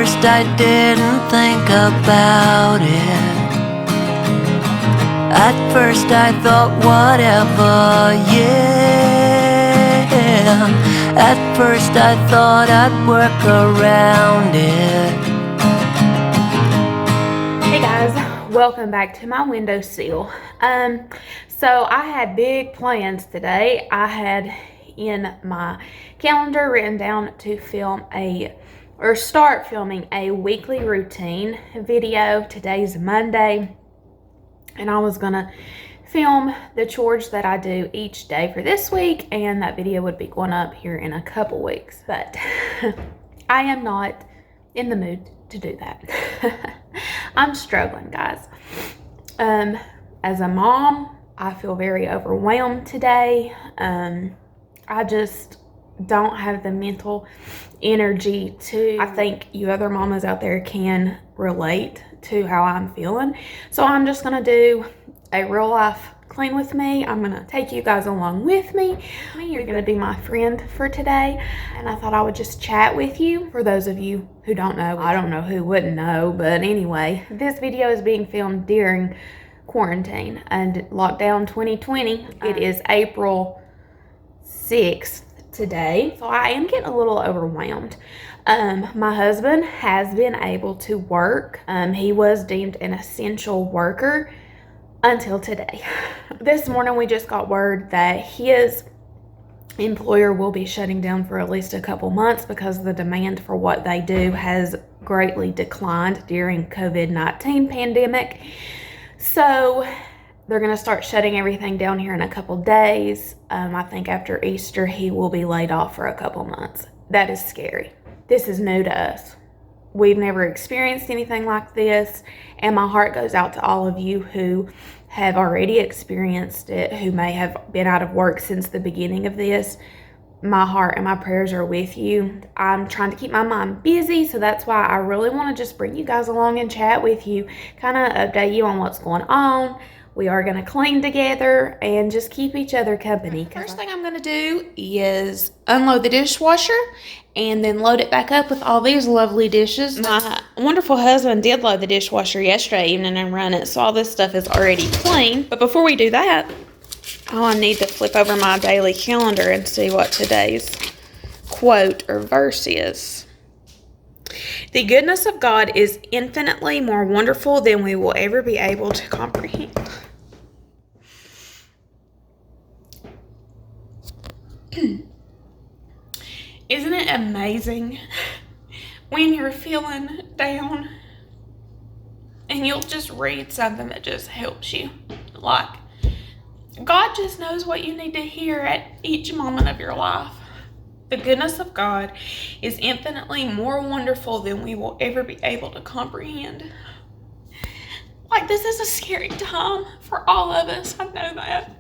first I didn't think about it. At first I thought whatever, yeah. At first I thought I'd work around it. Hey guys, welcome back to my windowsill. So I had big plans today. I had in my calendar written down to start filming a weekly routine video. Today's Monday, and I was gonna film the chores that I do each day for this week, and that video would be going up here in a couple weeks, but I am not in the mood to do that. I'm struggling, guys. As a mom, I feel very overwhelmed today. I just don't have the mental energy to, I think you other mamas out there can relate to how I'm feeling. So I'm just gonna do a real life clean with me. I'm gonna take you guys along with me. You're gonna be my friend for today, and I thought I would just chat with you. For those of you who don't know, I don't know who wouldn't know, but anyway, this video is being filmed during quarantine and lockdown 2020. It is April 6th today, so I am getting a little overwhelmed. My husband has been able to work. He was deemed an essential worker until today. This morning we just got word that his employer will be shutting down for at least a couple months because the demand for what they do has greatly declined during COVID-19 pandemic. So they're going to start shutting everything down here in a couple days. I think after Easter he will be laid off for a couple months. That is scary. This is new to us. We've never experienced anything like this, and my heart goes out to all of you who have already experienced it, who may have been out of work since the beginning of this. My heart and my prayers are with you. I'm trying to keep my mind busy, so that's why I really want to just bring you guys along and chat with you, kind of update you on what's going on. We are going to clean together and just keep each other company. First thing I'm going to do is unload the dishwasher and then load it back up with all these lovely dishes. My wonderful husband did load the dishwasher yesterday evening and run it, so all this stuff is already clean. But before we do that, I need to flip over my daily calendar and see what today's quote or verse is. The goodness of God is infinitely more wonderful than we will ever be able to comprehend. Isn't it amazing when you're feeling down and you'll just read something that just helps you? Like, God just knows what you need to hear at each moment of your life. The goodness of God is infinitely more wonderful than we will ever be able to comprehend. Like, this is a scary time for all of us. I know that.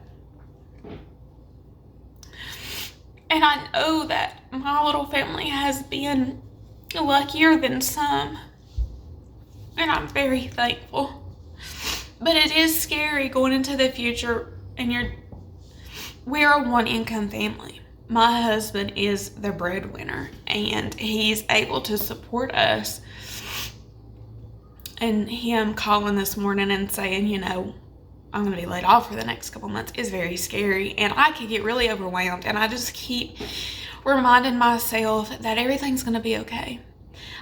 And I know that my little family has been luckier than some. And I'm very thankful. But it is scary going into the future, and we're a one-income family. My husband is the breadwinner, and he's able to support us. And him calling this morning and saying, you know, I'm going to be laid off for the next couple months is very scary. And I could get really overwhelmed, and I just keep reminding myself that everything's going to be okay.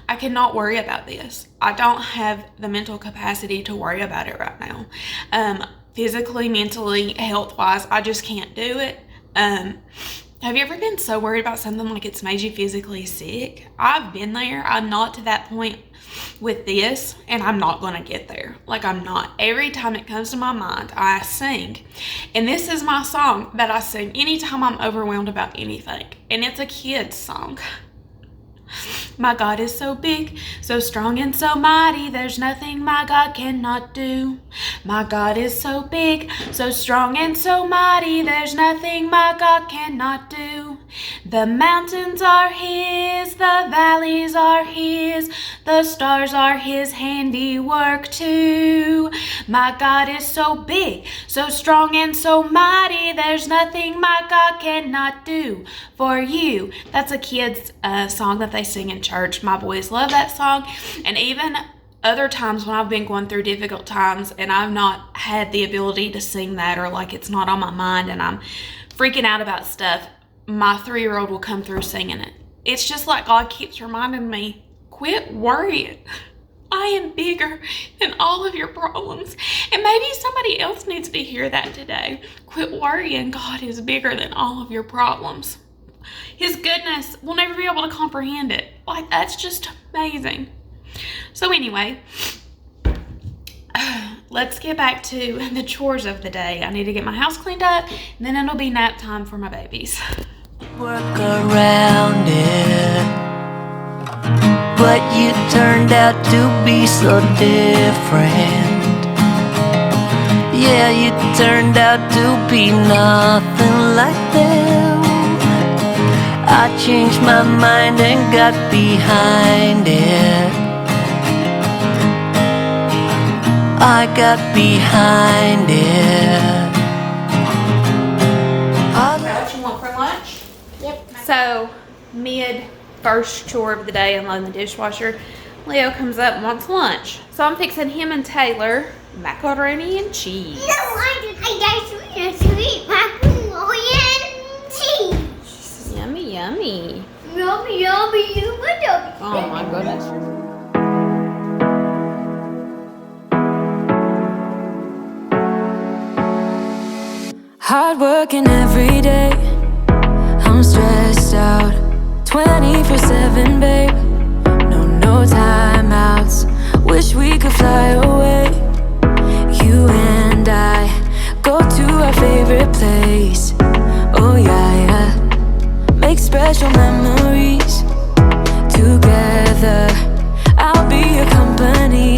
I cannot worry about this. I don't have the mental capacity to worry about it right now. Physically, mentally, health-wise, I just can't do it. Have you ever been so worried about something like it's made you physically sick? I've been there. I'm not to that point with this, and I'm not going to get there. Like, I'm not. Every time it comes to my mind, I sing. And this is my song that I sing anytime I'm overwhelmed about anything. And it's a kid's song. My God is so big, so strong and so mighty, there's nothing my God cannot do. My God is so big, so strong and so mighty, there's nothing my God cannot do. The mountains are His, the valleys are His, the stars are His handiwork too. My God is so big, so strong and so mighty. There's nothing my God cannot do for you. That's a kid's song that they sing in church. My boys love that song. And even other times when I've been going through difficult times and I've not had the ability to sing that, or like it's not on my mind and I'm freaking out about stuff, my 3-year-old will come through singing it. It's just like God keeps reminding me, quit worrying. I am bigger than all of your problems. And maybe somebody else needs to hear that today. Quit worrying. God is bigger than all of your problems. His goodness, we'll never be able to comprehend it. Like, that's just amazing. So anyway, let's get back to the chores of the day. I need to get my house cleaned up, and then it'll be nap time for my babies. Work around it, but you turned out to be so different. Yeah, you turned out to be nothing like them. I changed my mind and got behind it. I got behind it. What you want for lunch? Yep. So, mid first chore of the day, unloading the dishwasher, Leo comes up and wants lunch. So I'm fixing him and Taylor macaroni and cheese. No, I like sweet macaroni and cheese. Yummy, yummy. Yummy, yummy, yummy, yummy. Oh my goodness. Hard working every day, I'm stressed out 24/7, babe. No timeouts, wish we could fly away. You and I go to our favorite place. Oh yeah, make special memories together. I'll be your company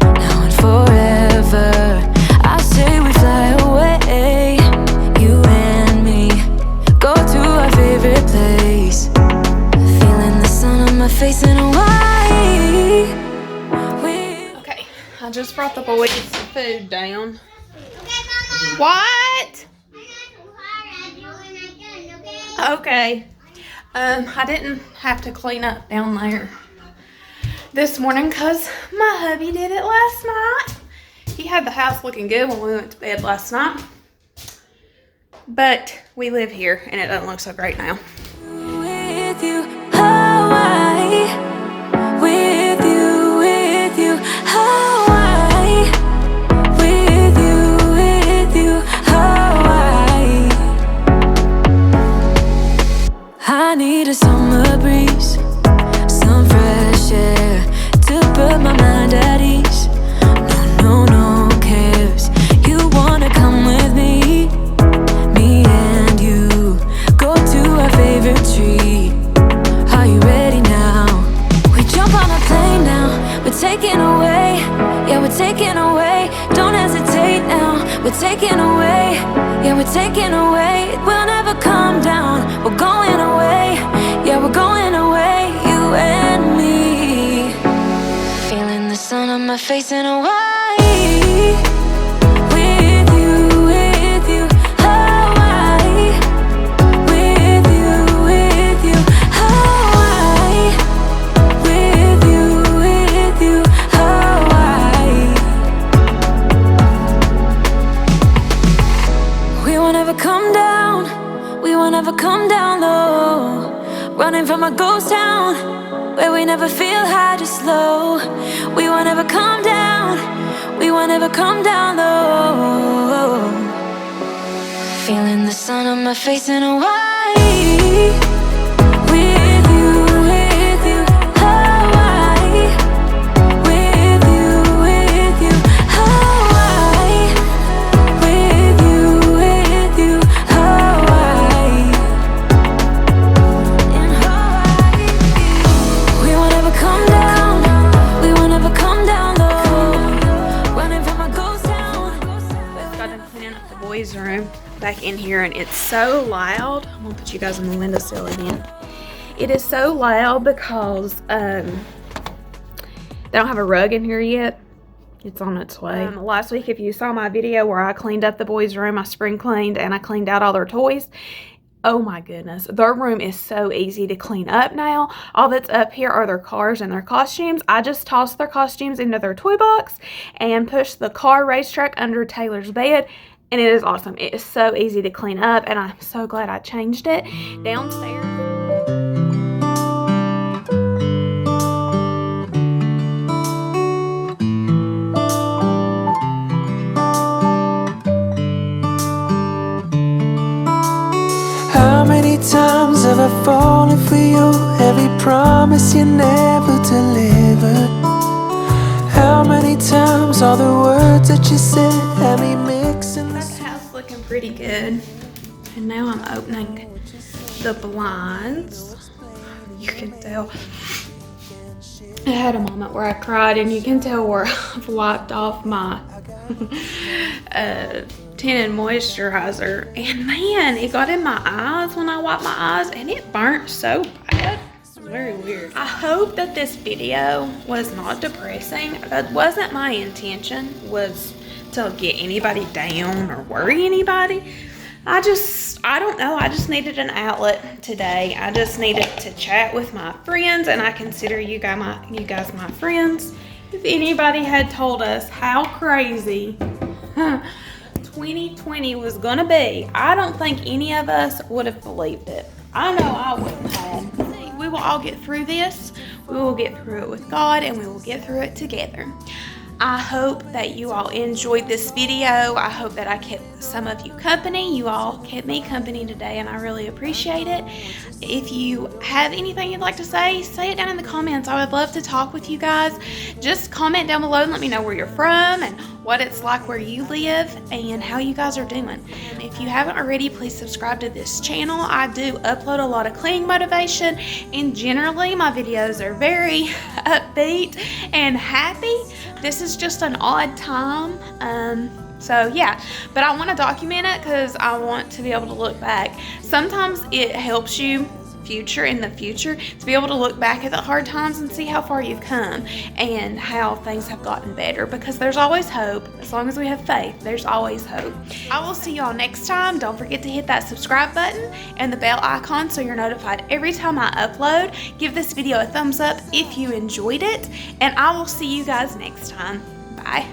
now and forever. I say we fly away, you and me, go to our favorite place. Feeling the sun on my face in Hawaii. Okay, I just brought the boys some food down. Okay, Mama. What? Okay. Okay. I didn't have to clean up down there this morning because my hubby did it last night. He had the house looking good when we went to bed last night. But we live here and it doesn't look so great now. With you, Hawaii. With you, Hawaii. With you, Hawaii. I need a summer breeze, some fresh air to put my mind at ease. No cares. You wanna come with me? Me and you go to our favorite tree. Are you ready now? We jump on a plane now. We're taking away. Yeah, we're taking away. Don't hesitate now. We're taking away. Yeah, we're taking away. We'll never come down. We're going away. Yeah, we're going away. You and me. Feeling the sun on my face in Hawaii. With you, Hawaii. With you, Hawaii. With you, Hawaii. We won't ever come down. We won't ever come down low. Running from a ghost town where we never feel high, just low. We won't ever come down. We won't ever come down low. Feeling the sun on my face in Hawaii. With you, Hawaii. With you, Hawaii. With you, Hawaii. In Hawaii. We won't ever come down. We won't ever come down low. Running from a ghost town. Got done cleaning up the boys' room back in here and it's so loud. I'm gonna put you guys on the windowsill again. It is so loud because they don't have a rug in here yet. It's on its way. Last week, if you saw my video where I cleaned up the boys' room, I spring cleaned and I cleaned out all their toys. Oh my goodness, their room is so easy to clean up now. All that's up here are their cars and their costumes. I just tossed their costumes into their toy box and pushed the car racetrack under Taylor's bed, and it is awesome. It is so easy to clean up, and I'm so glad I changed it. Downstairs, How many times have I fallen for you? Every promise you never delivered. How many times all the words that you said had me mixing that house looking pretty good. And now I'm opening the blinds. You can tell I had a moment where I cried, and you can tell where I've wiped off my tinted moisturizer, and man, it got in my eyes when I wiped my eyes, and it burnt so bad. It's very weird. I hope that this video was not depressing. That wasn't my intention, was to get anybody down or worry anybody. I don't know, I just needed an outlet today. I just needed to chat with my friends, and I consider you guys my friends. If anybody had told us how crazy 2020 was gonna be, I don't think any of us would have believed it. I know I wouldn't have. We will all get through this. We will get through it with God, and we will get through it together. I hope that you all enjoyed this video. I hope that I kept some of you company. You all kept me company today, and I really appreciate it. If you have anything you'd like to say it down in the comments. I would love to talk with you guys. Just comment down below and let me know where you're from and what it's like where you live and how you guys are doing. And if you haven't already, please subscribe to this channel. I do upload a lot of cleaning motivation, and generally my videos are very upbeat and happy. This is just an odd time. So yeah, but I want to document it because I want to be able to look back. Sometimes it helps you in the future to be able to look back at the hard times and see how far you've come and how things have gotten better, because there's always hope. As long as we have faith, there's always hope. I will see y'all next time. Don't forget to hit that subscribe button and the bell icon so you're notified every time I upload. Give this video a thumbs up if you enjoyed it, and I will see you guys next time. Bye.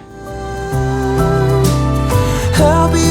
I'll be